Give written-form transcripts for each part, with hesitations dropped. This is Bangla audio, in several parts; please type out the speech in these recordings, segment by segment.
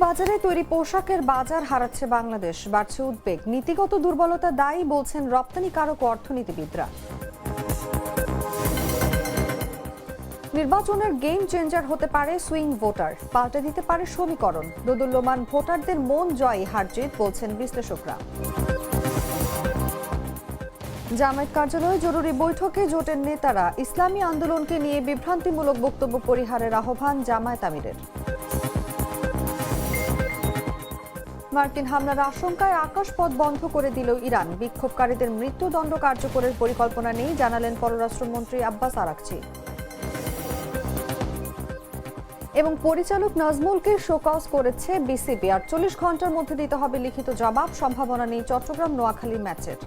বাজারে তৈরি পোশাকের বাজার হারাচ্ছে বাংলাদেশ, বাড়ছে উদ্বেগ। নীতিগত দুর্বলতা দায়ী বলছেন রপ্তানিকারক ও অর্থনীতিবিদরা। নির্বাচনের গেম চেঞ্জার হতে পারে সুইং ভোটার, পাল্টে দিতে পারে সমীকরণ। দোদুল্যমান ভোটারদের মন জয় হারজিত বলছেন বিশ্লেষকরা। জামায়াত কার্যালয়ে জরুরি বৈঠকে জোটের নেতারা। ইসলামী আন্দোলনকে নিয়ে বিভ্রান্তিমূলক বক্তব্য পরিহারের আহ্বান জামায়াত আমিরের। মার্কিন হামলার আশঙ্কায় আকাশপথ বন্ধ করে দিল ইরান। বিক্ষোভকারীদের মৃত্যুদণ্ড কার্যকরের পরিকল্পনা নেই জানালেন পররাষ্ট্রমন্ত্রী আব্বাস আরাকচি। এবং পরিচালক নাজমুলকে শোকজ করেছে বিসিবি। 48 ঘন্টার মধ্যে দিতে হবে লিখিত জবাব। সম্ভাবনা নেই চট্টগ্রাম নোয়াখালী ম্যাচের।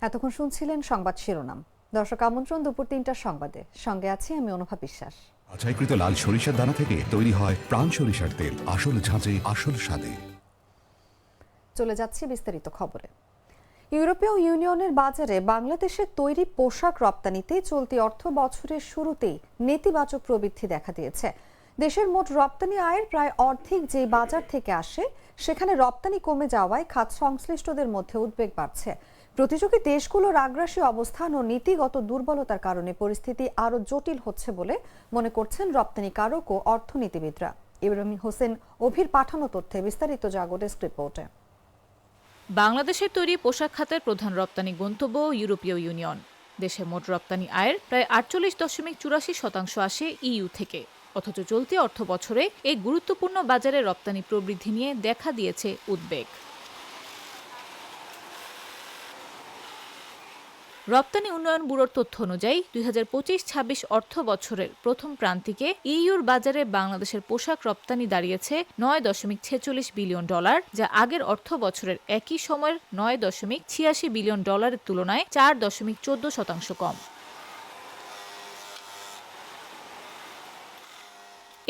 এতক্ষণ শুনছিলেন সংবাদ শিরোনাম। দর্শক আমন্ত্রণ দুপুর ৩টার সংবাদে, সঙ্গে আছি আমি অনুভা বিশ্বাস। বাছাইকৃত লাল সরিষার দানা থেকে তৈরি হয় প্রাণ সরিষার তেল, আসল ঝাঁঝে আসল স্বাদে। চলে যাচ্ছি বিস্তারিত খবরে। ইউরোপীয় ইউনিয়নের বাজারে বাংলাদেশের তৈরি পোশাক রপ্তানিতে চলতি অর্থ বছরের শুরুতেই নেতিবাচক প্রবৃদ্ধি দেখা দিয়েছে। দেশের মোট রপ্তানি আয়ের প্রায় অর্ধেক যে বাজার থেকে আসে, সেখানে রপ্তানি কমে যাওয়ায় খাত সংশ্লিষ্টদের মধ্যে উদ্বেগ বাড়ছে। প্রতিযোগী দেশগুলোর আগ্রাসী অবস্থান ও নীতিগত দুর্বলতার কারণে পরিস্থিতি আরও জটিল হচ্ছে বলে মনে করছেন রপ্তানিকারক ও অর্থনীতিবিদরা। ইব্রাহিম হোসেন অভির পাঠানো তথ্যে বিস্তারিত জাগো ডেস্ক রিপোর্টে। বাংলাদেশের তৈরি পোশাক খাতের প্রধান রপ্তানি গন্তব্য ইউরোপীয় ইউনিয়ন। দেশের মোট রপ্তানি আয়ের প্রায় 48.84% আসে ইইউ থেকে। অথচ চলতি অর্থ বছরে এই গুরুত্বপূর্ণ বাজারে রপ্তানি প্রবৃদ্ধি নিয়ে দেখা দিয়েছে উদ্বেগ। রপ্তানি উন্নয়ন ব্যুরোর তথ্য অনুযায়ী 2025-26 অর্থ বছরের প্রথম প্রান্তিকে ইইউর বাজারে বাংলাদেশের পোশাক রপ্তানি দাঁড়িয়েছে $9.46 বিলিয়ন, যা আগের অর্থ বছরের একই সময়ের $9.86 বিলিয়ন তুলনায় 4.14% কম।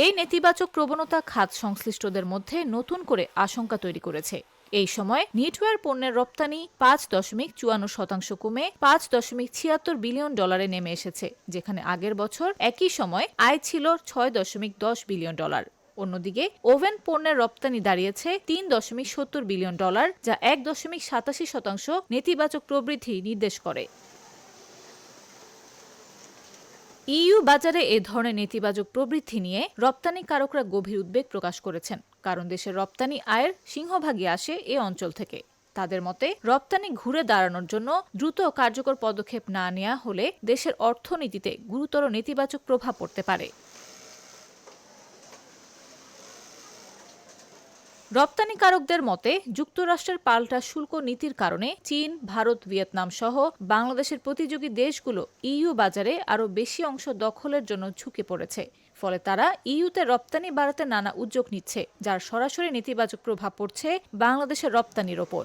এই নেতিবাচক প্রবণতা খাত সংশ্লিষ্টদের মধ্যে নতুন করে আশঙ্কা তৈরি করেছে। এই সময় নিটওয়্যার পণ্যের রপ্তানি 5.54% কমে $5.76 বিলিয়ন নেমে এসেছে, যেখানে আগের বছর একই সময় আয় ছিল $6.10 বিলিয়ন। অন্যদিকে ওভেন পণ্যের রপ্তানি দাঁড়িয়েছে $3.70 বিলিয়ন, যা 1.87% নেতিবাচক প্রবৃদ্ধি নির্দেশ করে। ইইউ বাজারে এ ধরনের নেতিবাচক প্রবৃদ্ধি নিয়ে রপ্তানিকারকরা গভীর উদ্বেগ প্রকাশ করেছেন, কারণ দেশের রপ্তানি আয়ের সিংহভাগই আসে এ অঞ্চল থেকে। তাদের মতে, রপ্তানি ঘুরে দাঁড়ানোর জন্য দ্রুত কার্যকর পদক্ষেপ না নেওয়া হলে দেশের অর্থনীতিতে গুরুতর নেতিবাচক প্রভাব পড়তে পারে। রপ্তানিকারকদের মতে, যুক্তরাষ্ট্রের পাল্টা শুল্ক নীতির কারণে চীন, ভারত, ভিয়েতনাম সহ বাংলাদেশের প্রতিযোগী দেশগুলো ইইউ বাজারে আরও বেশি অংশ দখলের জন্য ঝুঁকে পড়েছে। ফলে তারা ইইউতে রপ্তানি বাড়াতে নানা উদ্যোগ নিচ্ছে, যার সরাসরি নেতিবাচক প্রভাব পড়ছে বাংলাদেশের রপ্তানির ওপর।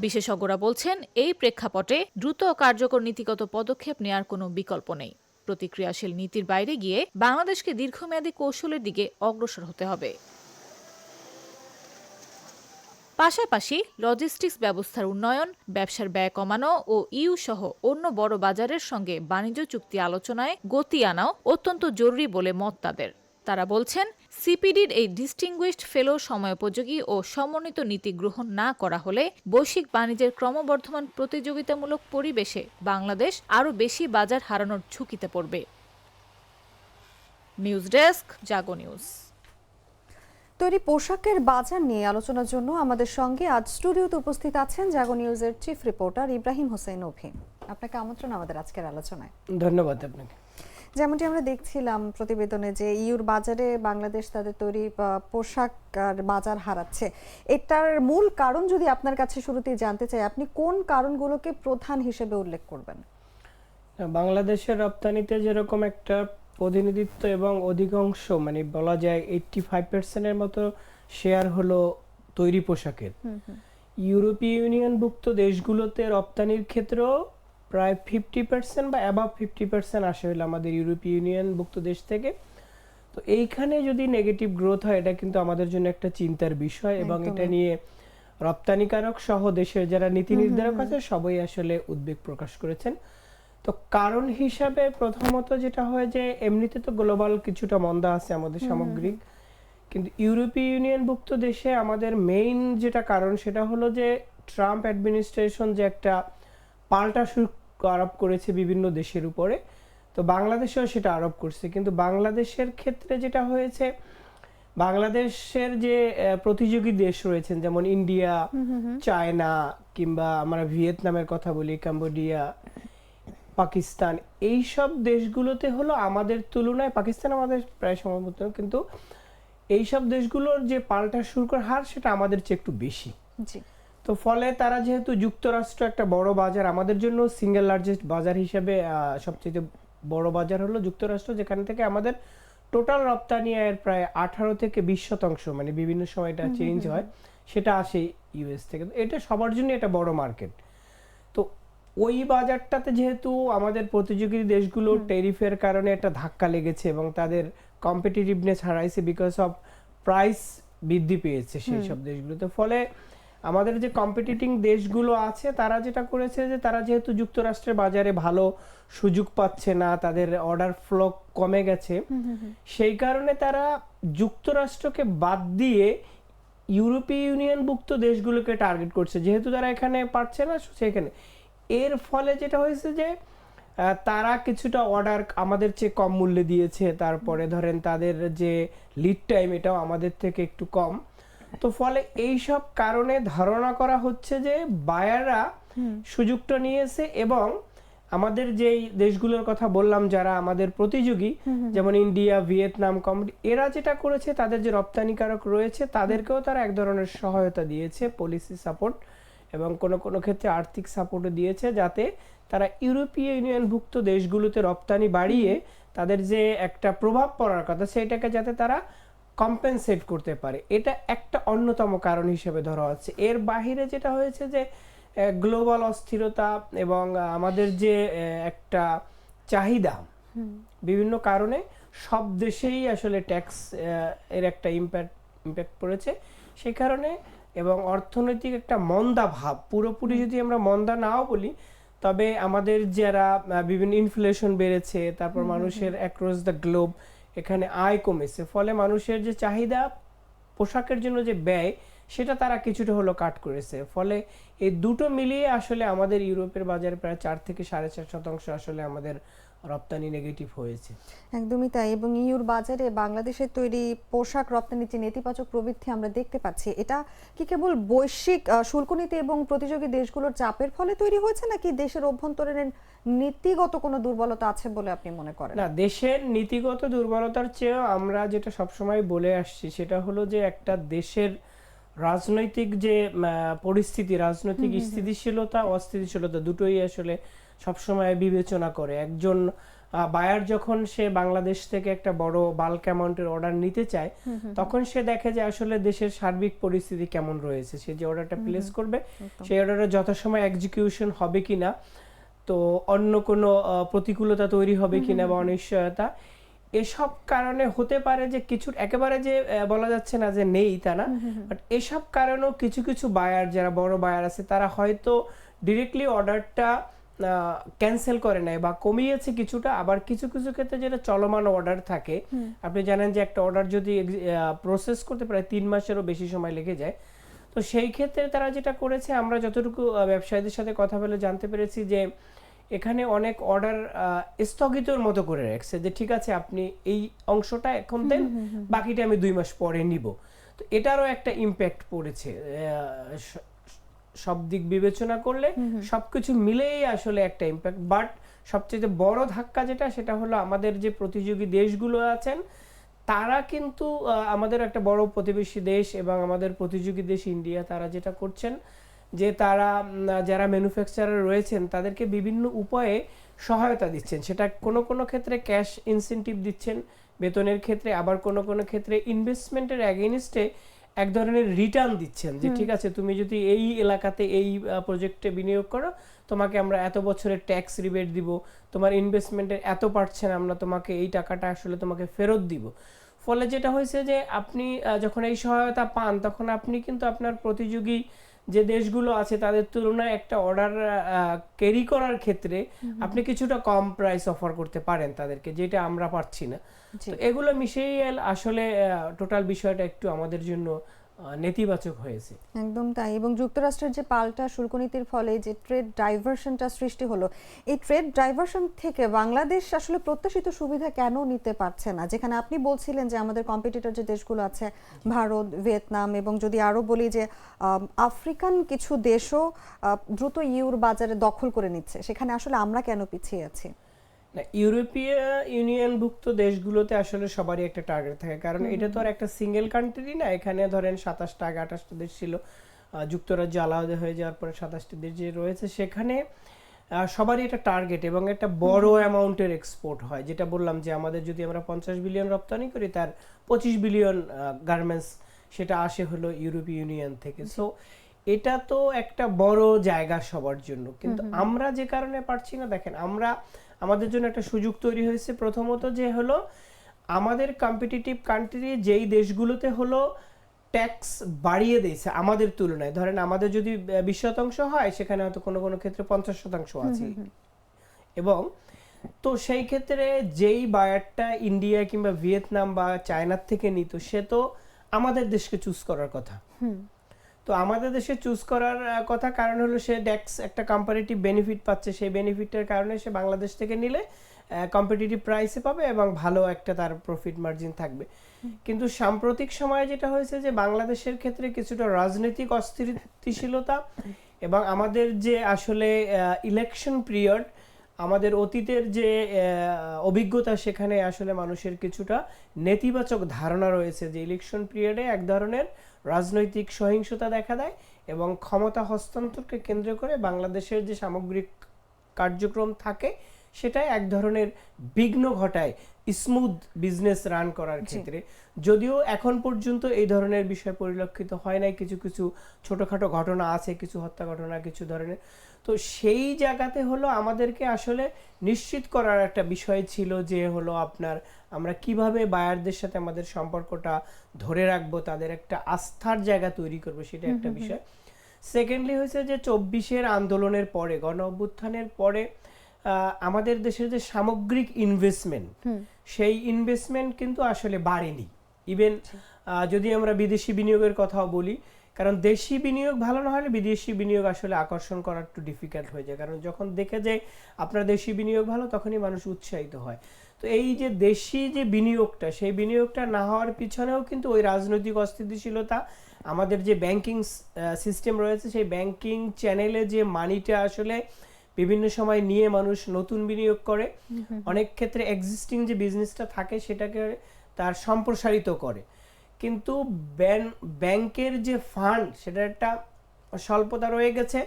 বিশেষজ্ঞরা বলছেন, এই প্রেক্ষাপটে দ্রুত কার্যকর নীতিগত পদক্ষেপ নেওয়ার কোনো বিকল্প নেই। প্রতিক্রিয়াশীল নীতির বাইরে গিয়ে বাংলাদেশকে দীর্ঘমেয়াদী কৌশলের দিকে অগ্রসর হতে হবে। পাশাপাশি লজিস্টিক্স ব্যবস্থার উন্নয়ন, ব্যবসার ব্যয় কমানো ও ইইউ সহ অন্য বড় বাজারের সঙ্গে বাণিজ্য চুক্তি আলোচনায় গতি আনাও অত্যন্ত জরুরি বলে মত তাদের। তারা বলছেন, সিপিডির এই ডিস্টিংগুইশড ফেলো সময়োপযোগী ও সমন্বিত নীতি গ্রহণ না করা হলে বৈশ্বিক বাণিজ্যের ক্রমবর্ধমান প্রতিযোগিতামূলক পরিবেশে বাংলাদেশ আরও বেশি বাজার হারানোর ঝুঁকিতে পড়বে। নিউজ ডেস্ক, জাগো নিউজ। তৈরি পোশাকের বাজার নিয়ে আলোচনার জন্য আমাদের সঙ্গে আজ স্টুডিওতে উপস্থিত আছেন জাগো নিউজের চিফ রিপোর্টার ইব্রাহিম হোসেন অভি। আপনাকে আমন্ত্রণ আমাদের আজকের আলোচনায়। ধন্যবাদ আপনাকে। যেমনটি আমরা দেখছিলাম প্রতিবেদনে যে ইইউর বাজারে বাংলাদেশ তাদের তৈরি পোশাক বাজার হারাচ্ছে, এটার মূল কারণ যদি আপনার কাছে শুরুতেই জানতে চাই, আপনি কোন কারণগুলোকে প্রধান হিসেবে উল্লেখ করবেন? বাংলাদেশের রপ্তানিতে যেরকম একটা প্রতিনিধিত্ব এবং অধিকাংশ মানে বলা যায় 85% মতো শেয়ার হলো তৈরি পোশাকের। ইউরোপীয় ইউনিয়নভুক্ত দেশগুলোতে রপ্তানির ক্ষেত্রেও প্রায় 50% বা অ্যাবাভ 50% আসে হলো আমাদের ইউরোপীয় ইউনিয়নভুক্ত দেশ থেকে। তো এইখানে যদি নেগেটিভ গ্রোথ হয়, এটা কিন্তু আমাদের জন্য একটা চিন্তার বিষয় এবং এটা নিয়ে রপ্তানিকারক সহ দেশের যারা নীতি নির্ধারক আছে সবাই আসলে উদ্বেগ প্রকাশ করেছেন। তো কারণ হিসাবে প্রথমত যেটা হয় যে এমনিতে তো গ্লোবাল কিছুটা মন্দা আছে আমাদের সামগ্রিক, কিন্তু ইউরোপীয় ইউনিয়নভুক্ত দেশে আমাদের মেইন যেটা কারণ সেটা হলো যে ট্রাম্প অ্যাডমিনিস্ট্রেশন যে একটা পাল্টা শুল্ক আরোপ করেছে বিভিন্ন দেশের উপরে, তো বাংলাদেশেও সেটা আরোপ করছে। কিন্তু বাংলাদেশের ক্ষেত্রে যেটা হয়েছে, বাংলাদেশের যে প্রতিযোগী দেশ রয়েছেন যেমন ইন্ডিয়া, চায়না, কিংবা আমরা ভিয়েতনামের কথা বলি, কম্বোডিয়া, পাকিস্তান, এই সব দেশগুলোতে হলো আমাদের তুলনায়, পাকিস্তান আমাদের প্রায় সমমত, কিন্তু এই সব দেশগুলোর যে পাল্টা শুল্কের হার সেটা আমাদের চেয়ে একটু বেশি। জি। তো ফলে তারা যেহেতু যুক্তরাষ্ট্র একটা বড় বাজার, আমাদের জন্য সিঙ্গেল লার্জেস্ট বাজার হিসেবে সবচেয়ে বড় বাজার হলো যুক্তরাষ্ট্র, যেখান থেকে আমাদের টোটাল রপ্তানি আয়ের প্রায় 18 থেকে 20%, মানে বিভিন্ন সময় এটা চেঞ্জ হয়, সেটা আসে ইউএস থেকে। তো এটা সবার জন্য একটা বড় মার্কেট। তো ওই বাজারটাতে যেহেতু আমাদের প্রতিযোগী দেশগুলো ট্যারিফের কারণে একটা ধাক্কা লেগেছে এবং তাদের কম্পিটিটিভনেস হারাইছে, বিকজ অফ প্রাইস বৃদ্ধি পেয়েছে সেই সব দেশগুলোতে। ফলে আমাদের যে কম্পিটিটিং দেশগুলো আছে তারা যেটা করেছে যে তারা যেহেতু যুক্তরাষ্ট্রের বাজারে ভালো সুযোগ পাচ্ছে না, তাদের অর্ডার ফ্লো কমে গেছে, সেই কারণে তারা যুক্তরাষ্ট্রকে বাদ দিয়ে ইউরোপীয় ইউনিয়নভুক্ত দেশগুলোকে টার্গেট করছে, যেহেতু তারা এখানে পারছে না সেখানে। এর ফলে যেটা হয়েছে যে তারা কিছুটা অর্ডার আমাদের চেয়ে কম মূল্যে দিয়েছে, তারপরে ধরেন তাদের যে লিড টাইম এটাও আমাদের থেকে একটু কম। তো ফলে এই সব কারণে ধারণা করা হচ্ছে যে বায়াররা সুযোগটা নিয়েছে, এবং আমাদের যেই দেশগুলোর কথা বললাম যারা আমাদের প্রতিযোগী, যেমন ইন্ডিয়া, ভিয়েতনাম, এরা যেটা করেছে, তাদের যে রপ্তানিকারক রয়েছে তাদেরকেও তারা এক ধরনের সহায়তা দিয়েছে, পলিসি সাপোর্ট এবং কোনো ক্ষেত্রে আর্থিক সাপোর্টও দিয়েছে, যাতে তারা ইউরোপীয় ইউনিয়নভুক্ত দেশগুলোতে রপ্তানি বাড়িয়ে তাদের যে একটা প্রভাব পড়ার কথা সেটাকে যাতে তারা কম্পেনসেট করতে পারে। এটা একটা অন্যতম কারণ হিসেবে ধরা হচ্ছে। এর বাহিরে যেটা হয়েছে যে গ্লোবাল অস্থিরতা এবং আমাদের যে একটা চাহিদা, বিভিন্ন কারণে সব দেশেই আসলে ট্যাক্স এর একটা ইম্প্যাক্ট পড়েছে সেই কারণে, এবং অর্থনৈতিক একটা মন্দা ভাব, পুরোপুরি যদি আমরা মন্দা নাও বলি, তবে আমাদের যারা বিভিন্ন ইনফ্লেশন বেড়েছে, তারপর মানুষের অ্যাক্রস দ্য গ্লোব এখানে আয় কমেছে, ফলে মানুষের যে চাহিদা, পোশাকের জন্য যে ব্যয়, সেটা তারা কিছুটা হলো কাট করেছে। ফলে এই দুটো মিলিয়ে আসলে আমাদের ইউরোপের বাজারে প্রায় 4 থেকে 4.5% আসলে আমাদের রপ্তানি নেগেটিভ হয়েছে। একদমই তাই। এবং ইউর বাজারে বাংলাদেশের তৈরি পোশাক রপ্তানির যে নেতিবাচক প্রবৃদ্ধি আমরা দেখতে পাচ্ছি, এটা কি কেবল বৈশ্বিক শুল্ক নীতি এবং প্রতিযোগী দেশগুলোর চাপের ফলে তৈরি হয়েছে, নাকি দেশের অভ্যন্তরীণ নীতিগত কোনো দুর্বলতা আছে বলে আপনি মনে করেন? না, দেশের নীতিগত দুর্বলতার চেয়েও আমরা যেটা সবসময় বলে আসছি সেটা হলো যে একটা দেশের রাজনৈতিক যে পরিস্থিতি, রাজনৈতিক স্থিতিশীলতা, অস্থিতিশীলতা দুটোই আসলে সবসময় বিবেচনা করে। একজন বায়ার যখন সে বাংলাদেশ থেকে একটা বড় বাল্ক অ্যামাউন্টের অর্ডার নিতে চায়, তখন সে দেখে যে আসলে দেশের সার্বিক পরিস্থিতি কেমন রয়েছে, সে যে অর্ডারটা প্লেস করবে সেই অর্ডারের যথাসময় এক্সিকিউশন হবে কিনা, তো অন্য কোনো প্রতিকূলতা তৈরি হবে কিনা বা অনিশ্চয়তা, এসব কারণে হতে পারে যে কিছু, একেবারে যে বলা যাচ্ছে না যে নেই তা না, বাট এসব কারণেও কিছু কিছু বায়ার, যারা বড় বায়ার আছে, তারা হয়তো ডিরেক্টলি অর্ডারটা ক্যান্সেল করে নেয় বা কমিয়েছে কিছুটা। আবার কিছু কিছু ক্ষেত্রে যেটা চলমান অর্ডার থাকে, আপনি জানেন যে একটা অর্ডার যদি প্রসেস করতে প্রায় 3 মাসেরও বেশি সময় লেগে যায়, তো সেই ক্ষেত্রে তারা যেটা করেছে, আমরা যতটুকু ব্যবসায়ীদের সাথে কথা বলে জানতে পেরেছি যে এখানে অনেক অর্ডার স্থগিতর মতো করে রাখছে, যে ঠিক আছে আপনি এই অংশটা এখন দেন, বাকিটা আমি 2 মাস পরে নিব। তো এটারও একটা ইম্প্যাক্ট পড়েছে। সব দিক বিবেচনা করলে সবকিছু মিলেই আসলে একটা ইম্প্যাক্ট। বাট সবচেয়ে বড় ধাক্কা যেটা, সেটা হলো আমাদের যে প্রতিযোগী দেশগুলো আছেন, তারা কিন্তু আমাদের একটা বড় প্রতিবেশী দেশ এবং আমাদের প্রতিযোগী দেশ ইন্ডিয়া, তারা যেটা করছেন যে তারা যারা ম্যানুফ্যাকচারার রয়েছেন তাদেরকে বিভিন্ন উপায়ে সহায়তা দিচ্ছেন। সেটা কোনো ক্ষেত্রে ক্যাশ ইনসেন্টিভ দিচ্ছেন বেতনের ক্ষেত্রে, আবার কোনো ক্ষেত্রে ইনভেস্টমেন্টের এগেইনস্টে এক ধরনের রিটার্ন দিচ্ছেন, যে ঠিক আছে তুমি যদি এই এলাকাতে এই প্রজেক্টে বিনিয়োগ করো, তোমাকে আমরা এত বছরের ট্যাক্স রিবেট দিব, তোমার ইনভেস্টমেন্টের এত % আমরা তোমাকে এই টাকাটা আসলে তোমাকে ফেরত দিব। ফলে যেটা হয়েছে যে আপনি যখন এই সহায়তা পান তখন আপনি কিন্তু আপনার প্রতিযোগী যে দেশগুলো আছে তাদের তুলনায় একটা অর্ডার ক্যারি করার ক্ষেত্রে আপনি কিছুটা কম প্রাইস অফার করতে পারেন তাদেরকে, যেটা আমরা পারছি না। তো এগুলো মিশেই আসলে টোটাল বিষয়টা একটু আমাদের জন্য নেতিবাচক হয়েছে। একদম তাই। এবং যুক্তরাষ্ট্রের যে পাল্টা শুল্ক নীতির ফলে যে ট্রেড ডাইভারশনটা সৃষ্টি হলো, এই ট্রেড ডাইভারশন থেকে বাংলাদেশ আসলে প্রত্যাশিত সুবিধা কেন নিতে পারছে না? যেখানে আপনি বলছিলেন যে আমাদের কম্পিটিটর যে দেশগুলো আছে ভারত, ভিয়েতনাম এবং যদি আরো বলি যে আফ্রিকান কিছু দেশও দ্রুত ইউর বাজারে দখল করে নিচ্ছে, সেখানে আসলে আমরা কেন পিছিয়ে আছি? ইউরোপীয় ইউনিয়নভুক্ত দেশগুলোতে আসলে সবারই একটা টার্গেট থাকে, কারণ এটা তো আর একটা সিঙ্গেল কান্ট্রি না। এখানে ধরেন 27টা আগে 28টা দেশ ছিল, যুক্তরাজ্য আলাদা হয়ে যাওয়ার পরে 27টা দেশ যে রয়েছে, সেখানে সবারই একটা টার্গেট এবং একটা বড় অ্যামাউন্টের এক্সপোর্ট হয়। যেটা বললাম যে আমাদের যদি আমরা 50 বিলিয়ন রপ্তানি করি, তার 25 বিলিয়ন গার্মেন্টস সেটা আসে হলো ইউরোপীয় ইউনিয়ন থেকে। সো এটা তো একটা বড় জায়গা সবার জন্য, কিন্তু আমরা যে কারণে পারছি না, দেখেন আমাদের জন্য একটা সুযোগ তৈরি হয়েছে। প্রথমত যে হলো আমাদের কম্পিটিটিভ কান্ট্রি যেই দেশগুলোতে হলো ট্যাক্স বাড়িয়ে দিয়েছে আমাদের তুলনায়, ধরেন আমাদের যদি 20% হয়, সেখানে হয়তো কোনো কোনো ক্ষেত্রে 50% আছে। এবং তো সেই ক্ষেত্রে যেই বায়ারটা ইন্ডিয়া কিংবা ভিয়েতনাম বা চায়নার থেকে নিত, সে তো আমাদের দেশকে চুজ করার কথা। তো আমাদের দেশে চুজ করার কথা কারণ হলো সে ট্যাক্স একটা কম্পারেটিভ বেনিফিট পাচ্ছে, সেই বেনিফিটের কারণে সে বাংলাদেশ থেকে নিলে কম্পিটিটিভ প্রাইসে পাবে এবং ভালো একটা তার প্রফিট মার্জিন থাকবে। কিন্তু সাম্প্রতিক সময়ে যেটা হয়েছে যে বাংলাদেশের ক্ষেত্রে কিছুটা রাজনৈতিক অস্থিতিশীলতা এবং আমাদের যে আসলে ইলেকশন পিরিয়ড, আমাদের অতীতের যে অভিজ্ঞতা, সেখানে আসলে মানুষের কিছুটা নেতিবাচক ধারণা রয়েছে যে ইলেকশন পিরিয়ডে এক ধরনের রাজনৈতিক সহিংসতা দেখা দেয় এবং ক্ষমতা হস্তান্তরকে কেন্দ্র করে বাংলাদেশের যে সামগ্রিক কার্যক্রম থাকে সেটাই এক ধরনের বিঘ্ন ঘটায় স্মুথ বিজনেস রান করার ক্ষেত্রে। যদিও এখন পর্যন্ত এই ধরনের বিষয় পরিলক্ষিত হয় নাই, কিছু কিছু ছোটখাটো ঘটনা আছে, কিছু হত্যা ঘটনা, কিছু ধরনের। তো সেই জায়গাতে হলো আমাদেরকে আসলে নিশ্চিত করার একটা বিষয় ছিল যে হলো আমরা কিভাবে বায়ারদের সাথে আমাদের সম্পর্কটা ধরে রাখবো, তাদের একটা আস্থার জায়গা তৈরি করবো, সেটা একটা বিষয়। সেকেন্ডলি হয়েছে যে 24-এর আন্দোলনের পরে, গণ অভ্যুত্থানের পরে আমাদের দেশের যে সামগ্রিক ইনভেস্টমেন্ট, সেই ইনভেস্টমেন্ট কিন্তু আসলে বাড়েনি। ইভেন যদি আমরা বিদেশি বিনিয়োগের কথাও বলি, কারণ দেশি বিনিয়োগ ভালো না হলে বিদেশি বিনিয়োগ আসলে আকর্ষণ করা একটু ডিফিকাল্ট হয়ে যায়, কারণ যখন দেখে যায় আপনার দেশি বিনিয়োগ ভালো, তখনই মানুষ উৎসাহিত হয়। তো এই যে দেশি যে বিনিয়োগটা, সেই বিনিয়োগটা না হওয়ার পিছনেও কিন্তু ওই রাজনৈতিক অস্থিতিশীলতা, আমাদের যে ব্যাংকিং সিস্টেম রয়েছে, সেই ব্যাংকিং চ্যানেলে যে মানিটা আসলে বিভিন্ন সময় নিয়ে মানুষ নতুন বিনিয়োগ করে, অনেক ক্ষেত্রে এক্সিস্টিং যে বিজনেসটা থাকে সেটাকে তার সম্প্রসারিত করে। কিন্তু ব্যাংকের যে ফান্ড, সেটা একটা স্বল্পতা রয়ে গেছে,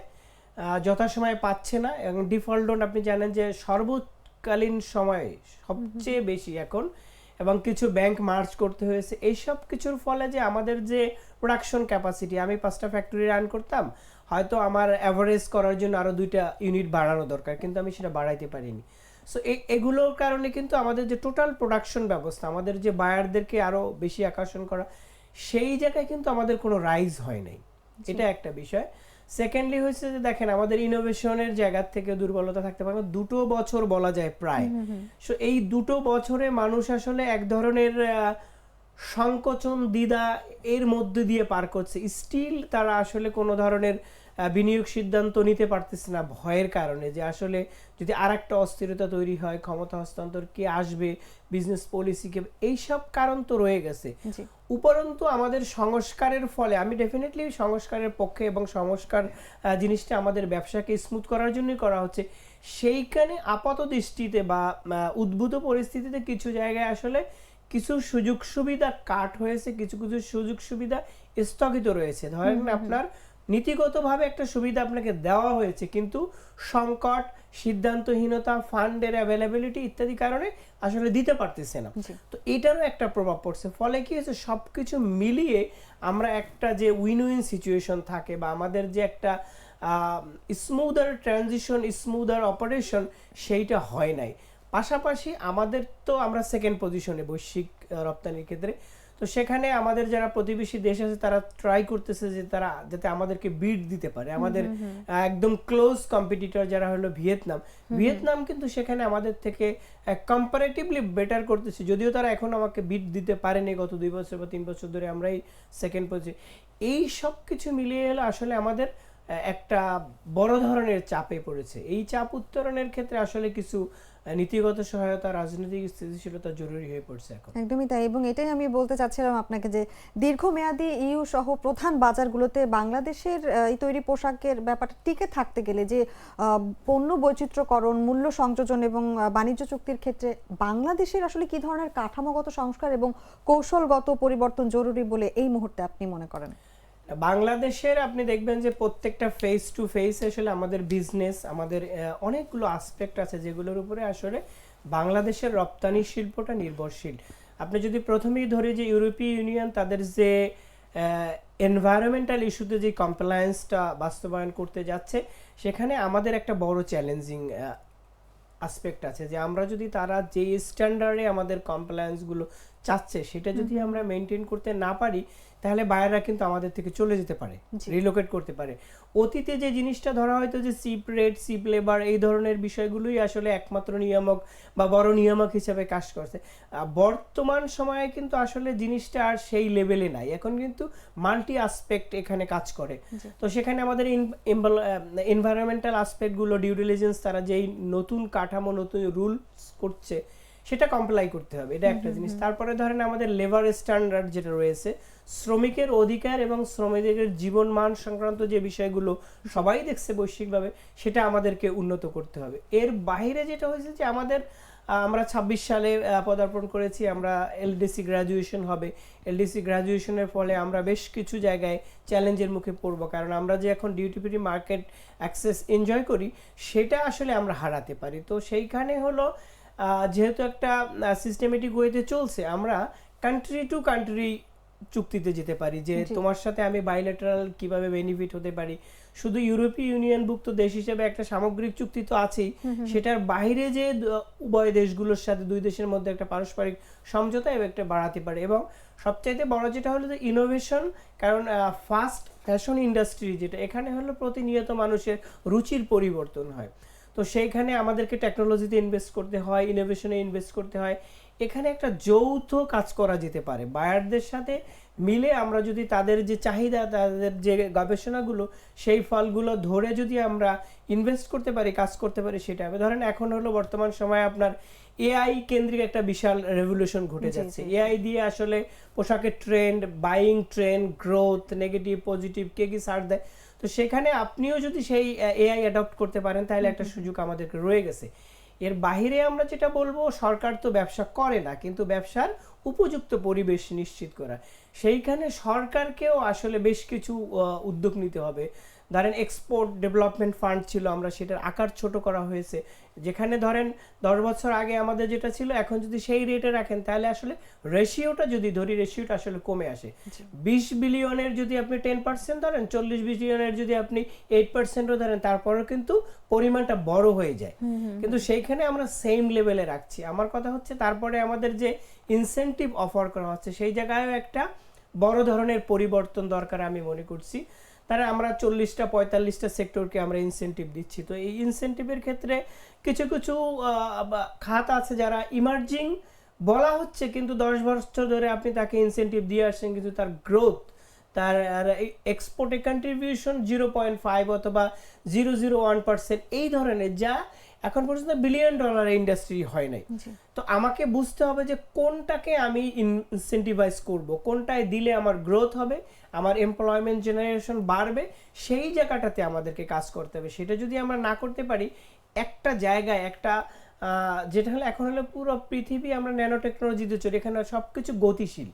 যথাসময়ে পাচ্ছে না। এবং ডিফল্ট লোন আপনি জানেন যে সর্বকালীন সময়ে সবচেয়ে বেশি এখন, এবং কিছু ব্যাংক মার্জ করতে হয়েছে। এইসব কিছুর ফলে যে আমাদের যে প্রোডাকশন ক্যাপাসিটি, আমি 5টা ফ্যাক্টরি রান করতাম, হয়তো আমার অ্যাভারেজ করার জন্য আরো 2টা ইউনিট বাড়ানো দরকার, কিন্তু আমি সেটা বাড়াইতে পারিনি। সো এগুলোর কারণে কিন্তু আমাদের যে টোটাল প্রোডাকশন ব্যবস্থা, আমাদের যে বায়ারদেরকে আরো বেশি আকর্ষণ করা, সেই জায়গায় কিন্তু আমাদের কোনো রাইজ হয় নাই। এটা একটা বিষয়। সেকেন্ডলি হয়েছে যে দেখেন আমাদের ইনোভেশনের জায়গা থেকে দুর্বলতা থাকতে পারে। 2 বছর বলা যায় প্রায়। সো এই 2 বছরে মানুষ আসলে এক ধরনের সংকোচন, দ্বিধা এর মধ্যে দিয়ে পার করছে। স্টিল তারা আসলে কোনো ধরনের বিনিয়োগ সিদ্ধান্ত নিতে পারতেছে না ভয়ের কারণে, যে আসলে যদি আরেকটা অস্থিরতা তৈরি হয়, ক্ষমতা হস্তান্তর কে আসবে, বিজনেস পলিসি কে, এইসব কারণ তো রয়ে গেছে। উপরন্তু আমাদের সংস্কারের ফলে, আমি ডেফিনেটলি সংস্কারের পক্ষে, এবং সংস্কার জিনিসটা আমাদের ব্যবসাকে স্মুথ করার জন্যই করা হচ্ছে। সেইখানে আপাত দৃষ্টিতে বা উদ্ভূত পরিস্থিতিতে কিছু জায়গায় আসলে কিছু সুযোগ সুবিধা কাট হয়েছে, কিছু কিছু সুযোগ সুবিধা স্থগিত রয়েছে। ধরেন আপনার নীতিগতভাবে একটা সুবিধা আপনাকে দেওয়া হয়েছে, কিন্তু সংকট, সিদ্ধান্তহীনতা, ফান্ডের অ্যাভেলেবিলিটি ইত্যাদি কারণে আসলে দিতে পারতেছে না। তো এটারও একটা প্রভাব পড়ছে। ফলে কি হয়েছে, সবকিছু মিলিয়ে আমরা একটা যে উইন উইন সিচুয়েশন থাকে, বা আমাদের যে একটা স্মুদার ট্রানজিশন, স্মুদার অপারেশন, সেইটা হয় নাই। পাশাপাশি আমাদের তো আমরা সেকেন্ড পজিশনে বৈশ্বিক রপ্তানির ক্ষেত্রে। তো সেখানে আমাদের যারা প্রতিবেশী দেশ আছে তারা ট্রাই করতেছে যে তারা যাতে আমাদেরকে বিট দিতে পারে। আমাদের একদম ক্লোজ কম্পিটিটর যারা হলো ভিয়েতনাম কিন্তু সেখানে আমাদের থেকে কম্পারেটিভলি বেটার করতেছে, যদিও তারা এখন আমাকে বিট দিতে পারেনি গত 2 বছর বা 3 বছর ধরে আমরাই সেকেন্ড পজিশন। এই সব কিছু মিলিয়ে হলো আসলে আমাদের একটা বড় ধরনের চাপে পড়েছে। এই চাপ উত্তরণের ক্ষেত্রে আসলে কিছু নীতিগত সহায়তা, রাজনৈতিক স্থিতিশীলতা জরুরি হয়ে পড়ছে এখন। একদমই তাই, এবং এটাই আমি বলতে চাচ্ছিলাম আপনাকে যে দীর্ঘমেয়াদী ইইউ সহ প্রধান বাজারগুলোতে বাংলাদেশের এই তৈরি পোশাকের ব্যাপারটা টিকে থাকতে গেলে যে পণ্য বৈচিত্র্যকরণ, মূল্য সংযোজন এবং বাণিজ্য চুক্তির ক্ষেত্রে বাংলাদেশের আসলে কি ধরনের কাঠামোগত সংস্কার এবং কৌশলগত পরিবর্তন জরুরি বলে এই মুহূর্তে আপনি মনে করেন? বাংলাদেশের আপনি দেখবেন যে প্রত্যেকটা ফেস টু ফেস আসলে আমাদের বিজনেস, আমাদের অনেকগুলো আসপেক্ট আছে যেগুলোর উপরে আসলে বাংলাদেশের রপ্তানি শিল্পটা নির্ভরশীল। আপনি যদি প্রথমেই ধরে যে ইউরোপীয় ইউনিয়ন তাদের যে এনভায়রনমেন্টাল ইস্যুতে যে কমপ্লায়েন্সটা বাস্তবায়ন করতে যাচ্ছে, সেখানে আমাদের একটা বড় চ্যালেঞ্জিং আসপেক্ট আছে যে আমরা যদি তারা যে স্ট্যান্ডার্ডে আমাদের কমপ্লায়েন্সগুলো চাচ্ছে সেটা যদি আমরা মেনটেন করতে না পারি, তাহলে বায়াররা কিন্তু আমাদের থেকে চলে যেতে পারে, রিলোকেট করতে পারে। অতীতে যে জিনিসটা ধরা হয়তো যে চিপ রেট, চিপ লেবার, এই ধরনের বিষয়গুলোই আসলে একমাত্র নিয়ামক বা বড় নিয়ামক হিসেবে কাজ করছে। বর্তমান সময়ে কিন্তু আসলে জিনিসটা আর সেই লেভেলে নাই, এখন কিন্তু মাল্টি আসপেক্ট এখানে কাজ করে। তো সেখানে আমাদের এনভায়রনমেন্টাল আসপেক্টগুলো, ডিউ ডিলিজেন্স, তারা যেই নতুন কাঠামো, নতুন রুলস করছে সেটা কমপ্লাই করতে হবে, এটা একটা জিনিস। তারপরে ধরেন আমাদের লেবার স্ট্যান্ডার্ড যেটা রয়েছে, শ্রমিকের অধিকার এবং শ্রমিকের জীবন মান সংক্রান্ত যে বিষয়গুলো সবাই দেখছে বৈশ্বিকভাবে, সেটা আমাদেরকে উন্নত করতে হবে। এর বাইরে যেটা হয়েছে যে আমরা 26 সালে পদার্পণ করেছি, আমরা এলডিসি গ্র্যাজুয়েশন হবে। এলডিসি গ্র্যাজুয়েশনের ফলে আমরা বেশ কিছু জায়গায় চ্যালেঞ্জের মুখে পড়ব, কারণ আমরা যে এখন duty free market access enjoy করি সেটা আসলে আমরা হারাতে পারি। তো সেইখানে হলো যেহেতু একটা সিস্টেমেটিক ওয়েতে চলছে, আমরা কান্ট্রি টু কান্ট্রি চুক্তিতে যেতে পারি যে তোমার সাথে আমি বাইলেটারাল কিভাবে বেনিফিট হতে পারি। শুধু ইউরোপীয় ইউনিয়নভুক্ত দেশ হিসেবে একটা সামগ্রিক চুক্তি তো আছেই, সেটার বাইরে যে উভয় দেশগুলোর সাথে দুই দেশের মধ্যে একটা পারস্পরিক সমঝোতা এবং একটা বাড়াতে পারে। এবং সবচাইতে বড় যেটা হলো যে ইনোভেশন, কারণ ফাস্ট ফ্যাশন ইন্ডাস্ট্রি যেটা, এখানে হলো প্রতিনিয়ত মানুষের রুচির পরিবর্তন হয়। তো সেইখানে আমাদেরকে টেকনোলজিতে ইনভেস্ট করতে হয়, ইনোভেশনে ইনভেস্ট করতে হয়। এখানে একটা যৌথ কাজ করা যেতে পারে বায়ারদের সাথে মিলে। আমরা যদি তাদের যে চাহিদা, তাদের যে গবেষণাগুলো, সেই ফলগুলো ধরে যদি আমরা ইনভেস্ট করতে পারি, কাজ করতে পারি, সেটা হবে। ধরেন এখন হলো বর্তমান সময়ে আপনার এআই কেন্দ্রিক একটা বিশাল রেভলিউশন ঘটে যাচ্ছে। এআই দিয়ে আসলে পোশাকের trend, buying trend, growth, negative, positive, কে কি সার্চ দেয়। তো সেখানে আপনিও যদি সেই এআই অ্যাডপ্ট করতে পারেন, তাহলে একটা সুযোগ আমাদেরকে রয়ে গেছে। এর বাইরে আমরা যেটা বলবো, সরকার তো ব্যবসা করে না, কিন্তু ব্যবসার উপযুক্ত পরিবেশ নিশ্চিত করা, সেইখানে সরকারকেও আসলে বেশ কিছু উদ্যোগ নিতে হবে। ধরেন এক্সপোর্ট ডেভেলপমেন্ট ফান্ড ছিল, আমরা সেটার আকার ছোট করা হয়েছে। যেখানে ধরেন 10 বছর আগে আমাদের যেটা ছিল, এখন যদি সেই রেটে রাখেন তাহলে আসলে রেশিওটা যদি ধরি, রেশিওটা আসলে কমে আসে। 20 বিলিয়নের যদি আপনি 10% ধরেন, 40 বিলিয়নের যদি আপনি 8%ও ধরেন, তারপরেও কিন্তু পরিমাণটা বড় হয়ে যায়। কিন্তু সেইখানে আমরা সেম লেভেলে রাখছি। আমার কথা হচ্ছে তারপরে আমাদের যে ইনসেনটিভ অফার করা হচ্ছে, সেই জায়গায়ও একটা বড় ধরনের পরিবর্তন দরকার আমি মনে করছি। তারা আমরা 40-45টা সেক্টরকে আমরা ইনসেনটিভ দিচ্ছি। তো এই ইনসেনটিভের ক্ষেত্রে কিছু কিছু খাত আছে যারা ইমার্জিং বলা হচ্ছে, কিন্তু 10 বছর ধরে আপনি তাকে ইনসেনটিভ দিয়ে আসছেন, কিন্তু তার গ্রোথ, তার এক্সপোর্টে কন্ট্রিবিউশন 0.5 অথবা 0.01% এই ধরনের, যা এখন পর্যন্ত $1 বিলিয়ন ইন্ডাস্ট্রি হয় নাই। তো আমাকে বুঝতে হবে যে কোনটাকে আমি ইনসেন্টিভাইজ করব, কোনটায় দিলে আমার গ্রোথ হবে, আমার এমপ্লয়মেন্ট জেনারেশন বাড়বে, সেই জায়গাটাতে আমাদেরকে কাজ করতে হবে। সেটা যদি আমরা না করতে পারি, একটা জায়গায় একটা যেটা হলো এখন হলো পুরো পৃথিবী আমরা ন্যানো টেকনোলজিতে চলি, এখানে সবকিছু গতিশীল।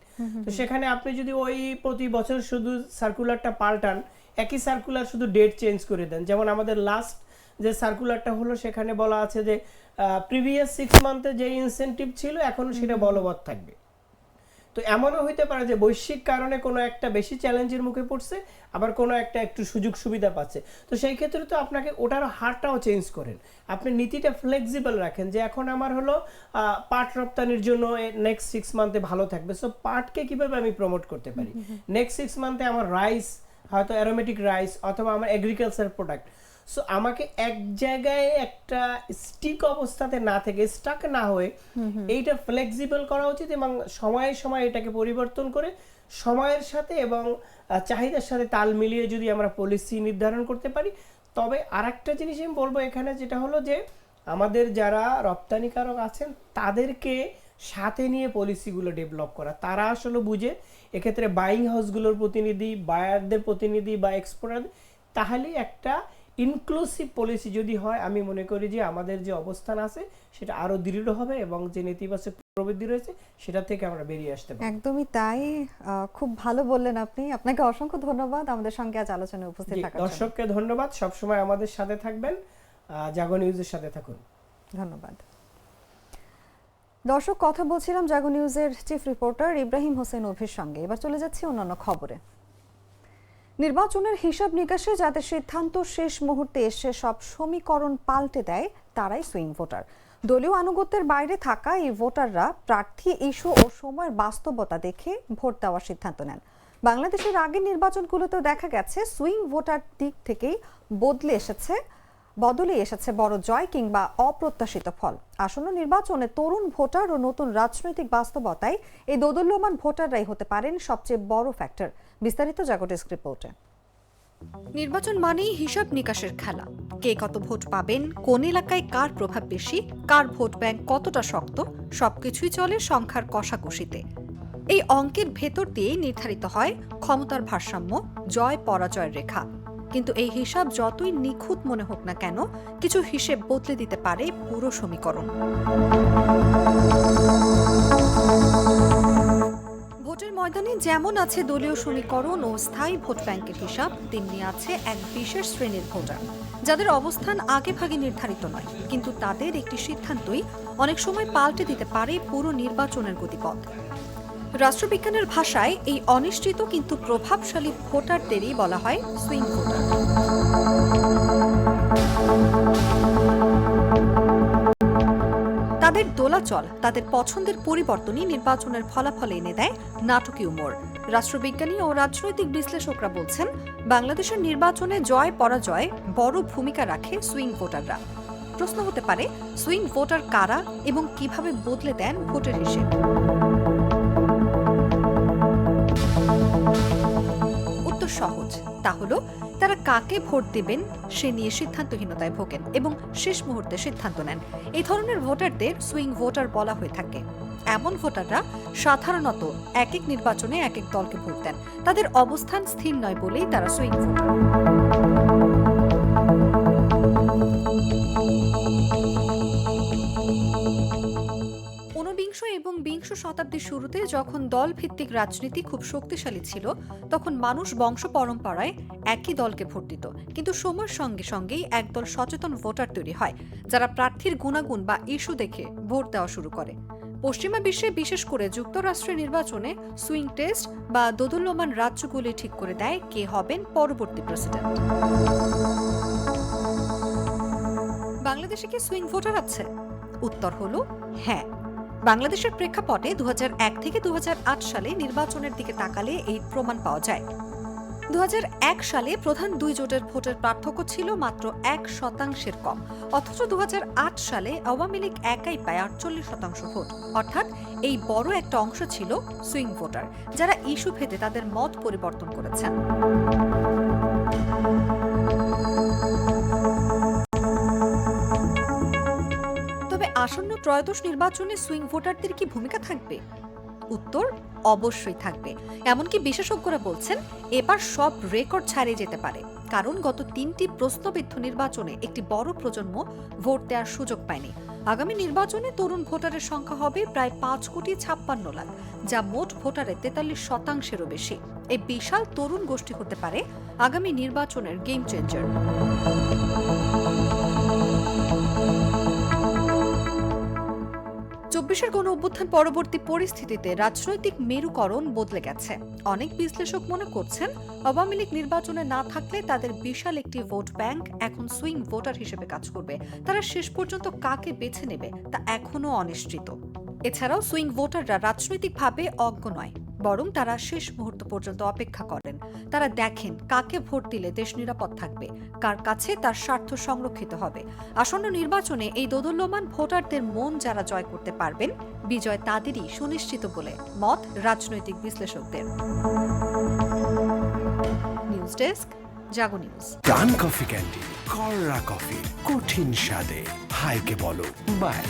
তো সেখানে আপনি যদি ওই প্রতি বছর শুধু সার্কুলারটা পাল্টান, একই সার্কুলার শুধু ডেট চেঞ্জ করে দেন, যেমন আমাদের লাস্ট যে সার্কুলারটা হলো সেখানে বলা আছে যে প্রিভিয়াস 6 মান্থে যে ইনসেনটিভ ছিল এখনো সেটা বলবৎ থাকবে। তো এমনও হইতে পারে যে বৈশ্বিক কারণে কোনো একটা বেশি চ্যালেঞ্জের মুখে পড়ছে, আবার কোনো একটা একটু সুযোগ সুবিধা পাচ্ছে। তো সেই ক্ষেত্রে তো আপনাকে ওটার হারটাও চেঞ্জ করেন, আপনি নীতিটা ফ্লেক্সিবল রাখেন যে এখন আমার হলো পাট রপ্তানির জন্য নেক্সট 6 মান্থে ভালো থাকবে, সো পাটকে কিভাবে আমি প্রমোট করতে পারি। নেক্সট 6 মান্থে আমার রাইস, হয়তো অ্যারোমেটিক রাইস অথবা আমার এগ্রিকালচার প্রোডাক্ট। সো আমাকে এক জায়গায় একটা স্টিক অবস্থাতে না থেকে, স্টাক না হয়ে এইটা ফ্লেক্সিবল করা উচিত এবং সময়ে সময়ে এটাকে পরিবর্তন করে সময়ের সাথে এবং চাহিদার সাথে তাল মিলিয়ে যদি আমরা পলিসি নির্ধারণ করতে পারি। তবে আরেকটা জিনিস আমি বলবো এখানে, যেটা হলো যে আমাদের যারা রপ্তানিকারক আছেন তাদেরকে সাথে নিয়ে পলিসিগুলো ডেভেলপ করা। তারা আসলে বুঝে এক্ষেত্রে বাইং হাউসগুলোর প্রতিনিধি, বায়ারদের প্রতিনিধি বা এক্সপোর্টার, তাহলে একটা ইনক্লুসিভ পলিসি যদি হয়, আমি মনে করি যে আমাদের যে অবস্থান আছে সেটা আরো দৃঢ় হবে এবং যে নেতিবাচক প্রবৃদ্ধি রয়েছে সেটা থেকে আমরা বেরিয়ে আসতে পারবো। একদমই তাই। খুব ভালো বললেন আপনি। আপনাকে অসংখ্য ধন্যবাদ আমাদের সঙ্গে আজ আলোচনায় উপস্থিত থাকার জন্য। দর্শককে ধন্যবাদ, সবসময় আমাদের সাথে থাকবেন, জাগো নিউজের সাথে থাকুন। ধন্যবাদ। দর্শক, কথা বলছিলাম জাগো নিউজের চিফ রিপোর্টার ইব্রাহিম হোসেন অভির সঙ্গে। এবার চলে যাচ্ছি অন্যান্য খবরে। নির্বাচনের হিসাব নিকাশে যাদের সিদ্ধান্ত শেষ মুহূর্তে এসে সব সমীকরণ পাল্টে দেয় তারাই সুইং ভোটার। দলীয় আনুগত্যের বাইরে থাকা এই ভোটাররা প্রার্থী ইস্যু ও সময়ের বাস্তবতা দেখে ভোট দেওয়ার সিদ্ধান্ত নেন। বাংলাদেশের আগের নির্বাচনগুলোতেও দেখা গেছে সুইং ভোটার দিক থেকেই বদলে এসেছে বড় জয় কিংবা অপ্রত্যাশিত ফল। আসন্ন নির্বাচনে তরুণ ভোটার ও নতুন রাজনৈতিক বাস্তবতায় এই দোদুল্যমান ভোটাররাই হতে পারেন সবচেয়ে বড় ফ্যাক্টর। বিস্তারিত জাগো ডেস্ক রিপোর্টে। নির্বাচন মানেই হিসাব নিকাশের খেলা। কে কত ভোট পাবেন, কোন এলাকায় কার প্রভাব বেশি, কার ভোট ব্যাংক কতটা শক্ত, সবকিছুই চলে সংখ্যার কষাকষিতে। এই অঙ্কের ভেতর দিয়েই নির্ধারিত হয় ক্ষমতার ভারসাম্য, জয় পরাজয়ের রেখা। কিন্তু এই হিসাব যতই নিখুঁত মনে হোক না কেন, কিছু হিসেব বদলে দিতে পারে পুরো সমীকরণ। ভোটের ময়দানে যেমন আছে দলীয় সমীকরণ ও স্থায়ী ভোট ব্যাংকের হিসাব, তেমনি আছে এক বিশেষ শ্রেণীর ভোটার যাদের অবস্থান আগেভাগে নির্ধারিত নয়, কিন্তু তাদের একটি সিদ্ধান্তই অনেক সময় পাল্টে দিতে পারে পুরো নির্বাচনের গতিপথ। রাষ্ট্রবিজ্ঞানের ভাষায় এই অনিশ্চিত কিন্তু প্রভাবশালী ভোটারদেরই বলা হয় সুইং ভোটার। তাদের দোলাচল, তাদের পছন্দের পরিবর্তনই নির্বাচনের ফলাফলে এনে দেয় নাটকীয় মোড়। রাষ্ট্রবিজ্ঞানী ও রাজনৈতিক বিশ্লেষকরা বলছেন, বাংলাদেশের নির্বাচনে জয় পরাজয় বড় ভূমিকা রাখে সুইং ভোটাররা। প্রশ্ন হতে পারে, সুইং ভোটার কারা এবং কিভাবে বদলে দেন ভোটের হিসেব? উত্তর সহজ, তা হলো তারা কাকে ভোট দেবেন সে নিয়ে সিদ্ধান্তহীনতায় ভোগেন এবং শেষ মুহূর্তে সিদ্ধান্ত নেন। এই ধরনের ভোটারদের সুইং ভোটার বলা হয়ে থাকে। এমন ভোটাররা সাধারণত এক এক নির্বাচনে এক এক দলকে ভোট দেন। তাদের অবস্থান স্থির নয় বলেই তারা সুইং ভোটার। ঊনবিংশ এবং বিংশ শতাব্দীর শুরুতে যখন দল ভিত্তিক রাজনীতি খুব শক্তিশালী ছিল, তখন মানুষ বংশ পরম্পরায় একই দলকে ভোট দিত। কিন্তু সময়ের সঙ্গে সঙ্গেই একদল সচেতন ভোটার তৈরি হয়, যারা প্রার্থীর গুণাগুণ বা ইস্যু দেখে ভোট দেওয়া শুরু করে। পশ্চিমা বিশ্বে, বিশেষ করে যুক্তরাষ্ট্রের নির্বাচনে সুইং টেস্ট বা দোদুল্যমান রাজ্যগুলি ঠিক করে দেয় কে হবেন পরবর্তী প্রেসিডেন্ট। বাংলাদেশে কি সুইং ভোটার আছে? উত্তর হলো হ্যাঁ। বাংলাদেশের প্রেক্ষাপটে 2001 থেকে 2008 সালে নির্বাচনের দিকে তাকালে এই প্রমাণ পাওয়া যায়। 2001 সালে প্রধান দুই জোটের ভোটের পার্থক্য ছিল মাত্র 1% কম, অথচ 2008 সালে আওয়ামী লীগ একাই পায় 48% ভোট। অর্থাৎ এই বড় একটা অংশ ছিল সুইং ভোটার, যারা ইস্যু ভেদে তাদের মত পরিবর্তন করেছেন। তবে আসন্ন ত্রয়োদশ নির্বাচনে সুইং ভোটারদের কি ভূমিকা থাকবে? উত্তর অবশ্যই থাকবে। এমনকি বিশেষজ্ঞরা বলছেন, এবার সব রেকর্ড ছাড়িয়ে যেতে পারে, কারণ গত 3টি প্রশ্নবিদ্ধ নির্বাচনে একটি বড় প্রজন্ম ভোট দেওয়ার সুযোগ পায়নি। আগামী নির্বাচনে তরুণ ভোটারের সংখ্যা হবে প্রায় 5,56 লাখ, যা মোট ভোটারের 43%-এরও বেশি। এই বিশাল তরুণ গোষ্ঠী হতে পারে আগামী নির্বাচনের গেম চেঞ্জার। 24 চব্বিশের গণ অভ্যুত্থান পরবর্তী পরিস্থিতিতে রাজনৈতিক মেরুকরণ বদলে গেছে। অনেক বিশ্লেষক মনে করছেন আওয়ামী লীগ নির্বাচনে না থাকলে তাদের বিশাল একটি ভোট ব্যাংক এখন সুইং ভোটার হিসেবে কাজ করবে। তারা শেষ পর্যন্ত কাকে বেছে নেবে তা এখনো অনিশ্চিত। এছাড়াও সুইং ভোটাররা রাজনৈতিকভাবে অজ্ঞ নয়, বরং তারা শেষ মুহূর্ত পর্যন্ত অপেক্ষা করেন। তারা দেখেন কাকে ভোট দিলে দেশ নিরাপদ থাকবে, কার কাছে তার স্বার্থ সংরক্ষিত হবে। আসন্ন নির্বাচনে এই দোদুল্যমান ভোটারদের মন যারা জয় করতে পারবেন, বিজয় তাদেরই সুনিশ্চিত বলে মত রাজনৈতিক বিশ্লেষকদের। নিউজ ডেস্ক, জাগো নিউজ। প্রাণ কফি ক্যান্ডি, কররা কফি, কঠিন স্বাদে, হাইকে বলো বাই।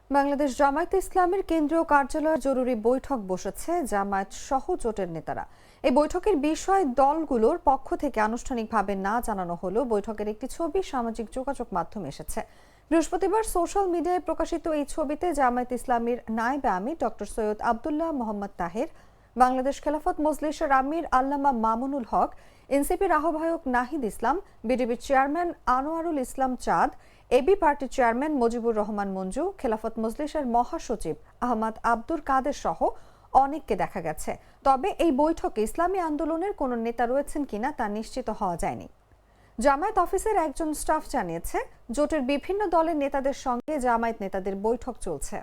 বাংলাদেশ জামায়াতে ইসলামের কেন্দ্রীয় কার্যালয়ে জরুরি বৈঠক বসেছে জামায়াত সহ জোটের নেতারা। এই বৈঠকের বিষয় দলগুলোর পক্ষ থেকে আনুষ্ঠানিকভাবে না জানানো হলেও বৈঠকের একটি ছবি সামাজিক যোগাযোগ মাধ্যমে এসেছে। বৃহস্পতিবার সোশ্যাল মিডিয়ায় প্রকাশিত এই ছবিতে জামায়াত ইসলামীর নায়েবে আমির ডক্টর সৈয়দ আব্দুল্লাহ মোহাম্মদ তাহের, বাংলাদেশ খেলাফত মজলিসের আমির আল্লামা মামুনুল হক, এনসিপির আহ্বায়ক নাহিদ ইসলাম, বিডিবির চেয়ারম্যান আনোয়ারুল ইসলাম চাঁদ, এবি পার্টির চেয়ারম্যান মুজিবুর রহমান মঞ্জু, খেলাফত মজলিসের মহাসচিব আহমদ আব্দুল কাদের সহ অনেককে দেখা গেছে। তবে এই বৈঠকে ইসলামী আন্দোলনের কোনো নেতা রয়েছেন কিনা তা নিশ্চিত হওয়া যায়নি। জামায়াত অফিসের একজন স্টাফ জানিয়েছে, জোটের বিভিন্ন দলের নেতাদের সঙ্গে জামায়াত নেতাদের বৈঠক চলছে।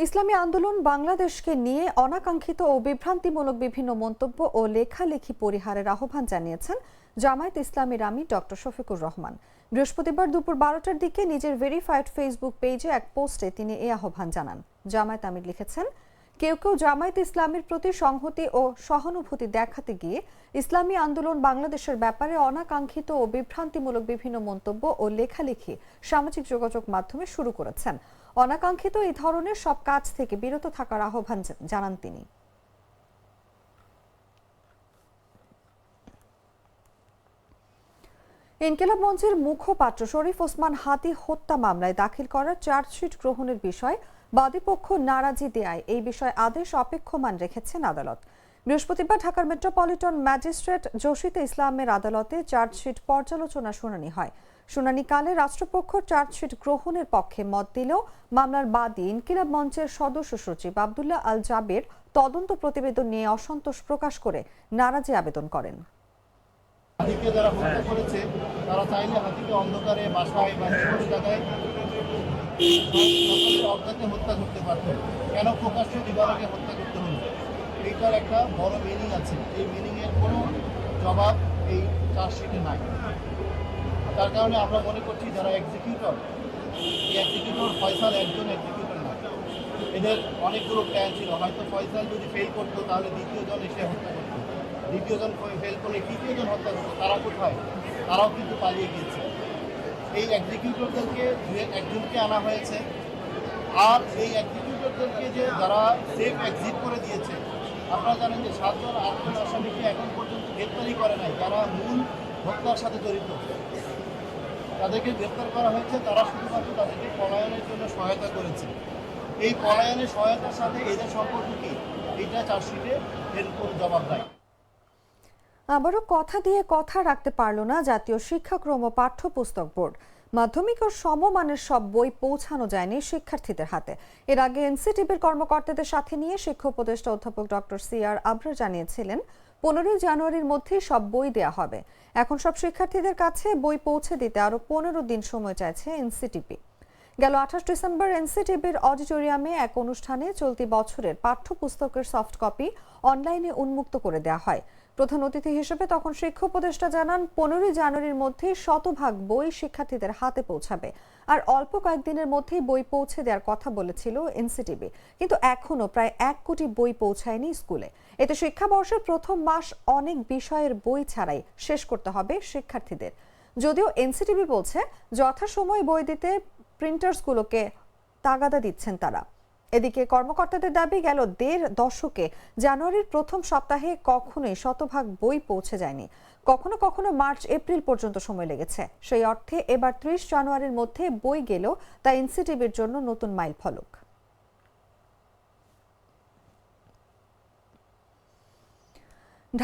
ইসলামী আন্দোলন বাংলাদেশকে নিয়ে অনাকাঙ্ক্ষিত ও বিভ্রান্তিমূলক বিভিন্ন মন্তব্য ও লেখালেখি পরিহারের আহ্বান জানিয়েছেন জামায়াত ইসলামীর আমির ডক্টর শফিকুর রহমান। বৃহস্পতিবার দুপুর 12টার দিকে নিজের ভেরিফাইড ফেসবুক পেজে এক পোস্টে তিনি এই আহ্বান জানান। জামায়াত আমির লিখেছেন, কেউ কেউ জামায়াত ইসলামীর প্রতি সংহতি ও সহানুভূতি দেখাতে গিয়ে ইসলামী আন্দোলন বাংলাদেশের ব্যাপারে অনাকাঙ্ক্ষিত ও বিভ্রান্তিমূলক বিভিন্ন মন্তব্য ও লেখালেখি সামাজিক যোগাযোগ মাধ্যমে শুরু করেছেন। অনাকাঙ্ক্ষিত এই ধরনের সব কাজ থেকে বিরত থাকার আহ্বান জানান তিনি। ইনকিলাব মঞ্চের মুখপাত্র শরীফ ওসমান হাদি হত্যা মামলায় দাখিল করা চার্জশিট গ্রহণের বিষয়ে বাদীপক্ষ নারাজি দেয়ায় এই বিষয়ে আদেশ অপেক্ষমান রেখেছেন আদালত। বৃহস্পতিবার ঢাকার মেট্রোপলিটন ম্যাজিস্ট্রেট জসিতে ইসলামের আদালতে চার্জশিট পর্যালোচনা শুনানি হয়। শুনানিকালে রাষ্ট্রপক্ষ চার্জশিট গ্রহণের পক্ষে মত দিলেও মামলার বাদী ইনকিলাব মঞ্চের সদস্য সচিব আব্দুল্লাহ আল জাবের তদন্ত প্রতিবেদন নিয়ে অসন্তোষ প্রকাশ করে নারাজি আবেদন করেন। হাতিকে যারা হত্যা করেছে তারা চাইলে হাতিকে অন্ধকারে বাসায় বা নির্দিষ্ট জায়গায় অজ্ঞাতে হত্যা করতে পারত। কেন প্রকাশ্য দিবালোকে হত্যা করতে হলো? এইটার একটা বড় মিনিং আছে। এই মিনিংয়ের কোনো জবাব এই চার্জশিটে নাই। তার কারণে আমরা মনে করছি যারা এক্সিকিউটর, এই এক্সিকিউটর ফয়সাল একজন এক্সিকিউটর না, এদের অনেকগুলো প্ল্যান ছিল। হয়তো ফয়সাল যদি ফেল করতো তাহলে দ্বিতীয়জন এসে হত্যা করতো, দ্বিতীয়জন ফেল করলে তৃতীয়জন হত্যা করতো। তারা কোথায়? তারাও কিন্তু পালিয়ে গিয়েছে। এই এক্সিকিউটরদেরকে একজনকে আনা হয়েছে, আর এই এক্সিকিউটরদেরকে যে যারা সেফ এক্সিট করে দিয়েছে, আপনারা জানেন যে 7 জন 8 জন আসামিকে এখন পর্যন্ত গ্রেপ্তারই করে নাই যারা মূল হত্যার সাথে জড়িত। তাদেরকে গ্রেপ্তার করা হয়েছে, তারা শুধুমাত্র তাদেরকে পলায়নের জন্য সহায়তা করেছে। এই পলায়নের সহায়তার সাথে এদের সম্পর্ক কি, এইটা চার্জশিটে এর কোনো জবাব নাই। আবারও কথা দিয়ে কথা রাখতে পারল না জাতীয় শিক্ষাক্রম ও পাঠ্যপুস্তক বোর্ড। মাধ্যমিক ও সমমানের সব বই পৌঁছানো যায়নি শিক্ষার্থীদের হাতে। এর আগে এনসিটিবির কর্মকর্তাদের সাথে নিয়ে শিক্ষা উপদেষ্টা অধ্যাপক ডক্টর সিআর আবরার জানিয়েছিলেন 15 জানুয়ারির মধ্যে সব বই দেয়া হবে। এখন সব শিক্ষার্থীদের কাছে বই পৌঁছে দিতে আরো 15 দিন সময় চাইছে এনসিটিবি। গেল 28 ডিসেম্বর এনসিটিবির অডিটোরিয়ামে এক অনুষ্ঠানে চলতি বছরের পাঠ্যপুস্তকের সফট কপি অনলাইনে উন্মুক্ত করে দেওয়া হয়। প্রধান অতিথি হিসেবে তখন শিক্ষা উপদেষ্টা জানান 15 জানুয়ারির মধ্যে শতভাগ বই শিক্ষার্থীদের হাতে পৌঁছাবে, আর অল্প কয়েকদিনের মধ্যেই বই পৌঁছে দেওয়ার কথা বলেছিল এনসিটিবি। কিন্তু এখনো প্রায় 1 কোটি বই পৌঁছায়নি স্কুলে। এতে শিক্ষাবর্ষের প্রথম মাস অনেক বিষয়ের বই ছাড়াই শেষ করতে হবে শিক্ষার্থীদের। যদিও এনসিটিবি বলছে যথাসময়ে বই দিতে প্রিন্টার্সগুলোকে তাগাদা দিচ্ছেন তারা। এদিকে কর্মকর্তাদের দাবি গেল 1.5 দশকে জানুয়ারির প্রথম সপ্তাহে কখনোই শতভাগ বই পৌঁছে যায়নি। কখনো কখনো মার্চ এপ্রিল পর্যন্ত সময় লেগেছে। সেই অর্থে এবার 30 জানুয়ারির মধ্যে বই গেলেও তা এনসিটিবির জন্য নতুন মাইলফলক।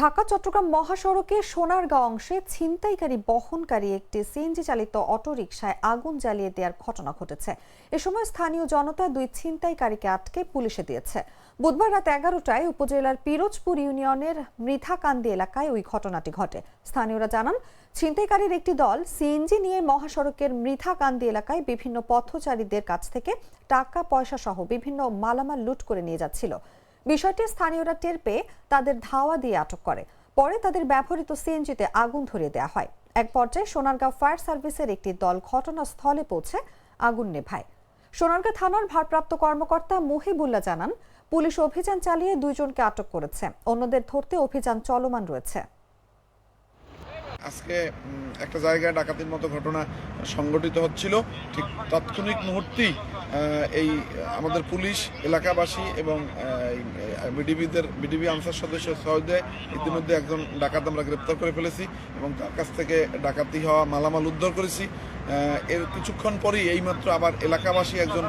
ঢাকা চট্টগ্রাম মহাসড়কে সোনারগাঁও অংশে ছিনতাইকারী বহনকারী একটি সিএনজি চালিত অটোরিকশায় আগুন জ্বালিয়ে দেওয়ার ঘটনা ঘটেছে। এ সময় স্থানীয় জনতা দুই ছিনতাইকারীকে আটকে পুলিশে দিয়েছে। বুধবার রাত 11টায় উপজেলার পিরোজপুর ইউনিয়নের মৃথাকান্দি এলাকায় ওই ঘটনাটি ঘটে। স্থানীয়রা জানান, ছিনতাইকারীর একটি দল সিএনজি নিয়ে মহাসড়কের মৃথাকান্দি এলাকায় বিভিন্ন পথচারীদের কাছ থেকে টাকা পয়সা সহ বিভিন্ন মালামাল লুট করে নিয়ে যাচ্ছিল। বিষয়টি স্থানীয়রা টের পেয়ে তাদের ধাওয়া দিয়ে আটক করে। পরে তাদের ব্যবহৃত সিএনজিতে আগুন ধরিয়ে দেওয়া হয়। এক পর্যায়ে সোনারগাঁও ফায়ার সার্ভিসের একটি দল ঘটনাস্থলে পৌঁছে আগুন নেভায়। সোনারগাঁও থানার ভারপ্রাপ্ত কর্মকর্তা মুহিবুল্লাহ জানান, পুলিশ অভিযান চালিয়ে 2 জনকে আটক করেছে। অন্যদের ধরতে অভিযান চলমান রয়েছে। আজকে একটা জায়গায় ডাকাতির মতো ঘটনা সংঘটিত হচ্ছিল। ঠিক তাৎক্ষণিক মুহূর্তেই এই আমাদের পুলিশ, এলাকাবাসী এবং বিডিবি আনসার সদস্য সহজে ইতিমধ্যে একজন ডাকাত আমরা গ্রেপ্তার করে ফেলেছি এবং তার কাছ থেকে ডাকাতি হওয়া মালামাল উদ্ধার করেছি। এর কিছুক্ষণ পরেই এইমাত্র আবার এলাকাবাসী একজন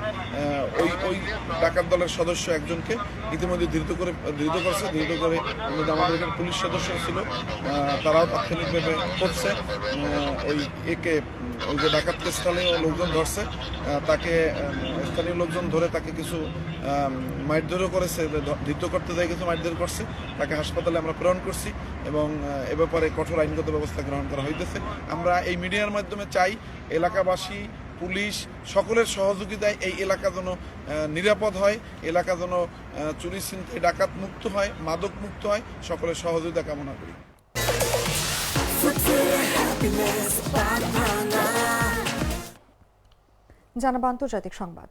ওই ডাকাত দলের সদস্য একজনকে ইতিমধ্যে ধৃত করে আমাদের এখানে পুলিশ সদস্য ছিল, তারাও তাৎক্ষণিকভাবে করছে। ওই যে ডাকাতকে স্থানীয় লোকজন ধরছে, তাকে স্থানীয় লোকজন ধরে তাকে কিছু মারধরও করেছে, ধৃত করতে যায় কিছু মারধর করছে। তাকে হাসপাতালে আমরা প্রেরণ করছি এবং এ ব্যাপারে কঠোর আইনগত ব্যবস্থা গ্রহণ করা হইতেছে। আমরা এই মিডিয়ার মাধ্যমে চাই এলাকাবাসী, পুলিশ সকলের সহযোগিতায় এই এলাকা যেন নিরাপদ হয়, এলাকা যেন চুরি ছিনতাই ডাকাত মুক্ত হয়, মাদক মুক্ত হয়। সকলের সহযোগিতা কামনা করি। জানাবো আন্তর্জাতিক সংবাদ।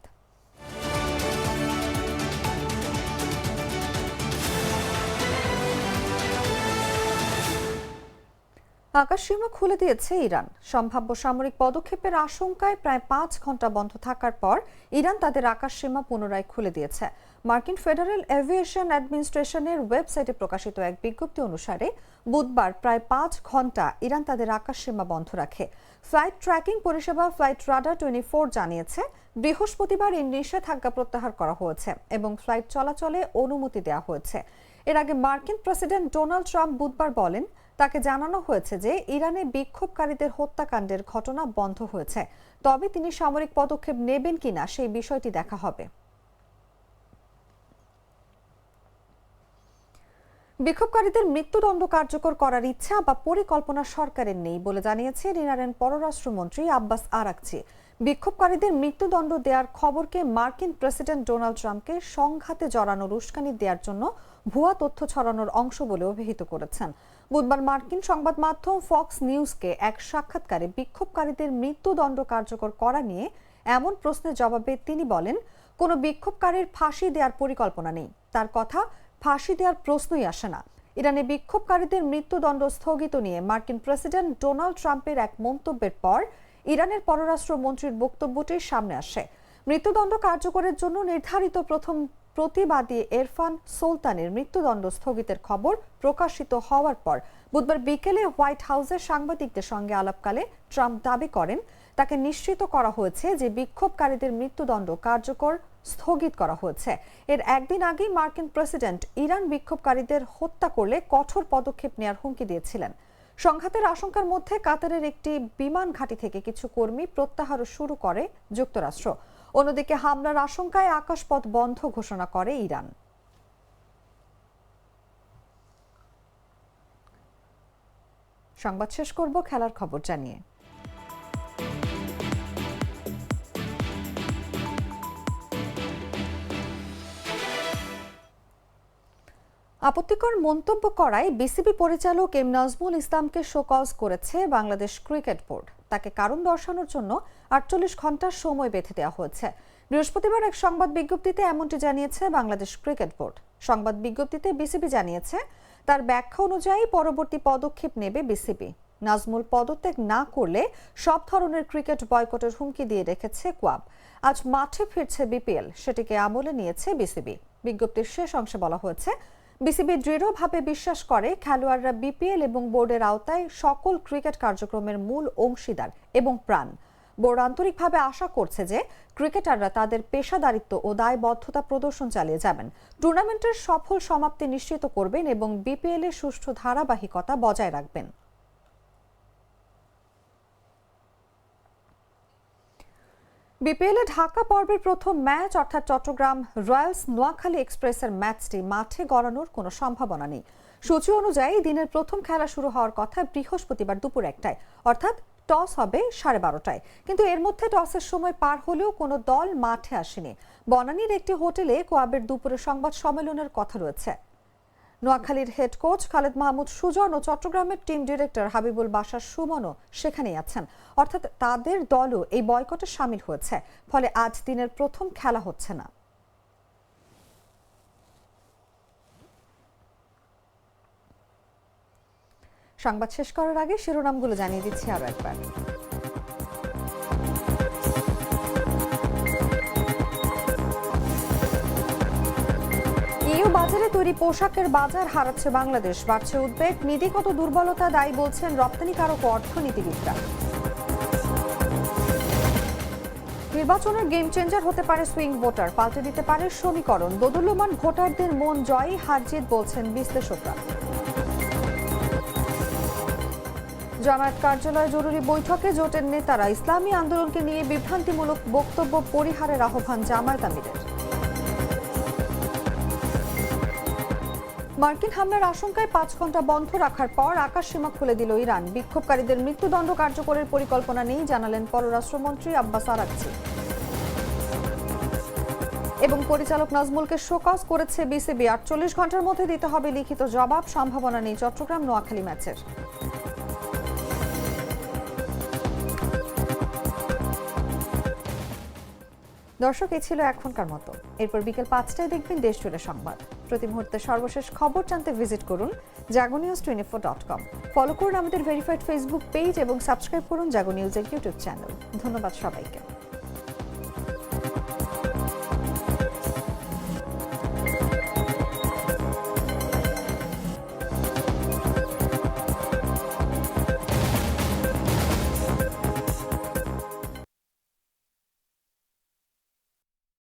আকাশসীমা খুলে দিয়েছে ইরান। সম্ভাব্য সামরিক পদক্ষেপের আশঙ্কায় প্রায় 5 ঘন্টা বন্ধ থাকার পর ইরান তাদের আকাশসীমা পুনরায় খুলে দিয়েছে। মার্কিন ফেডারেল এভিয়েশন অ্যাডমিনিস্ট্রেশনের ওয়েবসাইটে প্রকাশিত এক বিজ্ঞপ্তি অনুসারে বুধবার প্রায় 5 ঘন্টা ইরান তাদের আকাশসীমা বন্ধ রাখে। ফ্লাইট ট্র্যাকিং পরিষেবা ফ্লাইট রাডার 24 জানিয়েছে, বৃহস্পতিবার এই নিষেধাজ্ঞা প্রত্যাহার করা হয়েছে এবং ফ্লাইট চলাচলে অনুমতি দেওয়া হয়েছে। এর আগে মার্কিন প্রেসিডেন্ট ডোনাল্ড ট্রাম্প বুধবার বলেন, তাকে জানানো হয়েছে যে ইরানে বিক্ষোভকারীদের হত্যাকাণ্ডের ঘটনা বন্ধ হয়েছে, তবে তিনি সামরিক পদক্ষেপ নেবেন কিনা সেই বিষয়টি দেখা হবে। বিক্ষোভকারীদের মৃত্যুদণ্ড কার্যকর করার ইচ্ছা বা পরিকল্পনা সরকারের নেই বলে জানিয়েছে ইরানের পররাষ্ট্রমন্ত্রী আব্বাস আরাকচি। বিক্ষোভকারীদের মৃত্যুদণ্ড দেওয়ার খবরকে মার্কিন প্রেসিডেন্ট ডোনাল্ড ট্রাম্পকে সংঘাতে জড়ানোর উস্কানি দেওয়ার জন্য ভুয়া তথ্য ছড়ানোর অংশ বলে অভিহিত করেছেন। বুধবার মার্কিন সংবাদ মাধ্যম ফক্স নিউজকে এক সাক্ষাৎকারে বিক্ষোভকারীদের মৃত্যুদণ্ড কার্যকর করা নিয়ে এমন প্রশ্নের জবাবে তিনি বলেন, কোনো বিক্ষোভকারীর ফাঁসি দেওয়ার পরিকল্পনা নেই। তার কথা, ফাঁসি দেওয়ার প্রশ্নই আসে না। ইরানে বিক্ষোভকারীদের মৃত্যুদণ্ড স্থগিত নিয়ে মার্কিন প্রেসিডেন্ট ডোনাল্ড ট্রাম্পের এক মন্তব্যের পর ইরানের পররাষ্ট্রমন্ত্রীর বক্তব্যটির সামনে আসে। মৃত্যুদণ্ড কার্যকরের জন্য নির্ধারিত প্রথম প্রতিবাদী এরফান সুলতানের মৃত্যুদণ্ড স্থগিতের খবর প্রকাশিত হওয়ার পর বুধবার বিকেলে হোয়াইট হাউসের সাংবাদিকদের সঙ্গে আলাপকালে ট্রাম্প দাবি করেন, তাকে নিশ্চিত করা হয়েছে যে বিক্ষোভকারীদের মৃত্যুদণ্ড কার্যকর স্থগিত করা হয়েছে। এর একদিন আগেই মার্কিন প্রেসিডেন্ট ইরান বিক্ষোভকারীদের হত্যা করলে কঠোর পদক্ষেপ নেওয়ার হুমকি দিয়েছিলেন। সংঘাতের আশঙ্কার মধ্যে কাতারের একটি বিমান ঘাঁটি থেকে কিছু কর্মী প্রত্যাহার শুরু করে যুক্তরাষ্ট্র। অন্যদিকে হামলার আশঙ্কায় আকাশপথ বন্ধ ঘোষণা করে ইরান। সংবাদ শেষ করব খেলার খবর জানিয়ে। আপত্তিকর মন্তব্য করায় বিসিবি পরিচালক এম নাজমুল ইসলামকে শোকজ করেছে বাংলাদেশ ক্রিকেট বোর্ড। তাকে কারণ দর্শানোর জন্য 48 ঘন্টার সময় বেঁধে দেওয়া হয়েছে। বৃহস্পতিবার এক সংবাদ বিজ্ঞপ্তিতে এমনটি জানিয়েছে বাংলাদেশ ক্রিকেট বোর্ড। সংবাদ বিজ্ঞপ্তিতে বিসিবি জানিয়েছে, তার ব্যাখ্যা অনুযায়ী পরবর্তী পদক্ষেপ নেবে বিসিবি। নাজমুল পদত্যাগ না করলে সব ধরনের ক্রিকেট বয়কটের হুমকি দিয়ে রেখেছে কোয়াব। আজ মাঠে ফিরছে বিপিএল, সেটিকে আমলে নিয়েছে বিসিবি। বিজ্ঞপ্তির শেষ অংশে বলা হয়েছে, বিসিবি দৃঢ়ভাবে বিশ্বাস করে খেলোয়াড়রা বিপিএল এবং বোর্ডের আওতায় সকল ক্রিকেট কার্যক্রমের মূল অংশীদার এবং প্রাণ। বোর্ড আন্তরিকভাবে আশা করছে যে ক্রিকেটাররা তাদের পেশাদারিত্ব ও দায়বদ্ধতা প্রদর্শন চালিয়ে যাবেন, টুর্নামেন্টের সফল সমাপ্তি নিশ্চিত করবেন এবং বিপিএল এর সুষ্ঠু ধারাবাহিকতা বজায় রাখবেন। বিপিএল এ ঢাকা পর্বের প্রথম ম্যাচ অর্থাৎ চট্টগ্রাম রয়্যালস নোয়াখালী এক্সপ্রেসের ম্যাচটি মাঠে গড়ানোর কোনো সম্ভাবনা নেই। সূচি অনুযায়ী দিনের প্রথম খেলা শুরু হওয়ার কথা বৃহস্পতিবার দুপুর 1টায়, অর্থাৎ টস হবে 12:30টায়। কিন্তু এর মধ্যে টসের সময় পার হলেও কোনো দল মাঠে আসেনি। বনানীর একটি হোটেলে কোয়াবের দুপুরে সংবাদ সম্মেলনের কথা রয়েছে। নোয়াখালীর হেড কোচ খালেদ মাহমুদ সুজন ও চট্টগ্রামের টিম ডিরেক্টর হাবিবুল বাশার সুমনও সেখানেই আছেন, অর্থাৎ তাদের দলও এই বয়কটে শামিল হয়েছে। ফলে আজ দিনের প্রথম খেলা হচ্ছে না। সংবাদ শেষ করার আগে শিরোনামগুলো জানিয়ে দিচ্ছি আরো একবার। ইউ বাজারে তৈরি পোশাকের বাজার হারাচ্ছে বাংলাদেশ, বাড়ছে উদ্বেগ। নীতিগত দুর্বলতা দায়ী বলছেন রপ্তানিকারক ও অর্থনীতিবিদরা। নির্বাচনের গেম চেঞ্জার হতে পারে সুইং ভোটার, পাল্টে দিতে পারে সমীকরণ। দোদুল্যমান ভোটারদের মন জয়ই হার-জিত বলছেন বিশ্লেষকরা। জামায়াত কার্যালয়ে জরুরি বৈঠকে জোটের নেতারা ইসলামী আন্দোলনকে নিয়ে বিভ্রান্তিমূলক বক্তব্য পরিহারের আহ্বান জামায়াত আমিরের। মার্কিন হামলার আশঙ্কায় 5 ঘন্টা বন্ধ রাখার পর আকাশসীমা খুলে দিল ইরান। বিক্ষোভকারীদের মৃত্যুদণ্ড কার্যকরের পরিকল্পনা নেই জানালেন পররাষ্ট্রমন্ত্রী আব্বাস আরাগচি। এবং পরিচালক নাজমুলকে শোকজ করেছে বিসিবি। 48 ঘন্টার মধ্যে দিতে হবে লিখিত জবাব, সম্ভাবনা নেই চট্টগ্রাম নোয়াখালী ম্যাচের। দর্শক, এই ছিল এখনকার মতো। এরপর বিকেল 5টায় দেখবেন দেশ জুড়ে সংবাদ। প্রতি মুহূর্তে সর্বশেষ খবর জানতে ভিজিট করুন jagonews24.com। ফলো করুন আমাদের ভেরিফাইড ফেসবুক পেজ এবং সাবস্ক্রাইব করুন জাগো নিউজের ইউটিউব চ্যানেল। ধন্যবাদ সবাইকে।